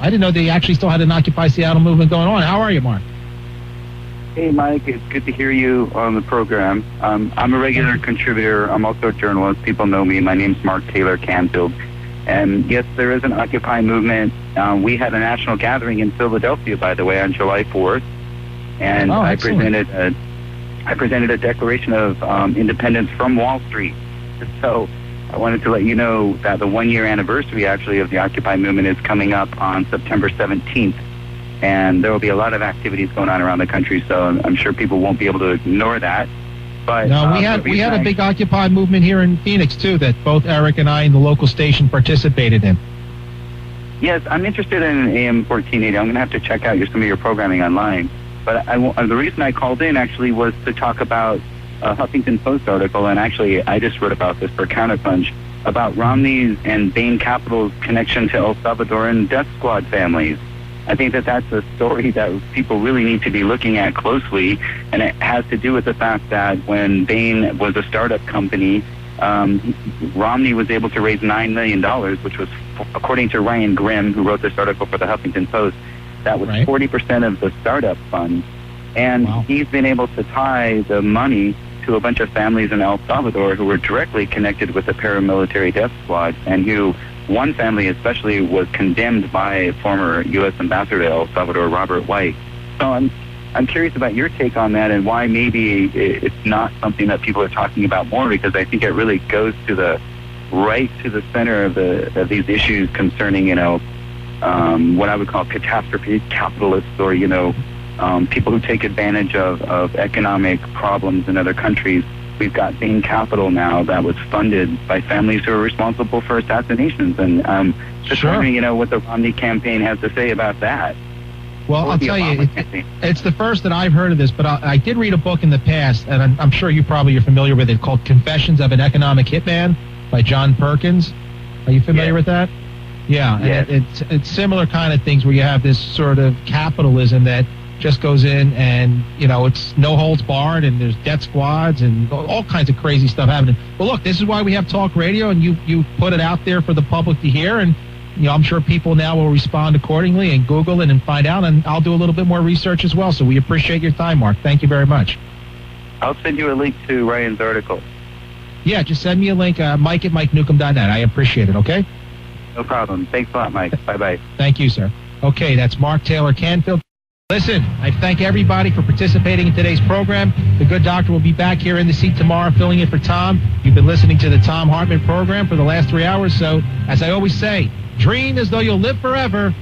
didn't know they actually still had an Occupy Seattle movement going on. How are you, Mark? Hey, Mike. It's good to hear you on the program. I'm a regular contributor. I'm also a journalist. People know me. My name's Mark Taylor-Canfield. And yes, there is an Occupy movement. We had a national gathering in Philadelphia, by the way, on July 4th. And I presented a declaration of independence from Wall Street. So I wanted to let you know that the one-year anniversary, actually, of the Occupy movement is coming up on September 17th. And there will be a lot of activities going on around the country, so I'm sure people won't be able to ignore that. But no, we had a big Occupy movement here in Phoenix, too, that both Eric and I in the local station participated in. Yes, I'm interested in AM 1480. I'm going to have to check out some of your programming online. But the reason I called in, actually, was to talk about a Huffington Post article, and actually I just wrote about this for Counterpunch, about Romney's and Bain Capital's connection to El Salvadoran death squad families. I think that that's a story that people really need to be looking at closely, and it has to do with the fact that when Bain was a startup company, Romney was able to raise $9 million, which was, according to Ryan Grimm, who wrote this article for the Huffington Post, that was 40% of the startup fund. And he's been able to tie the money to a bunch of families in El Salvador who were directly connected with the paramilitary death squad, and who, one family especially, was condemned by former U.S. Ambassador to El Salvador, Robert White. So I'm curious about your take on that, and why maybe it's not something that people are talking about more, because I think it really goes to the center of these issues concerning, what I would call catastrophe capitalists, or, people who take advantage of economic problems in other countries. We've got Bain Capital now that was funded by families who are responsible for assassinations. And just wondering, what the Romney campaign has to say about that. Well, I'll tell you, it's the first that I've heard of this, but I did read a book in the past, and I'm sure you probably are familiar with it, called Confessions of an Economic Hitman by John Perkins. Are you familiar with that? Yeah, and it's similar kind of things where you have this sort of capitalism that just goes in and, it's no holds barred, and there's death squads and all kinds of crazy stuff happening. Well, look, this is why we have talk radio, and you put it out there for the public to hear, and, I'm sure people now will respond accordingly and Google it and find out, and I'll do a little bit more research as well. So we appreciate your time, Mark. Thank you very much. I'll send you a link to Ryan's article. Yeah, just send me a link, Mike at MikeNewcomb.net. I appreciate it, okay? No problem. Thanks a lot, Mike. Bye-bye. Thank you, sir. Okay, that's Mark Taylor-Canfield. Listen, I thank everybody for participating in today's program. The good doctor will be back here in the seat tomorrow, filling in for Tom. You've been listening to the Tom Hartman program for the last 3 hours, so as I always say, dream as though you'll live forever.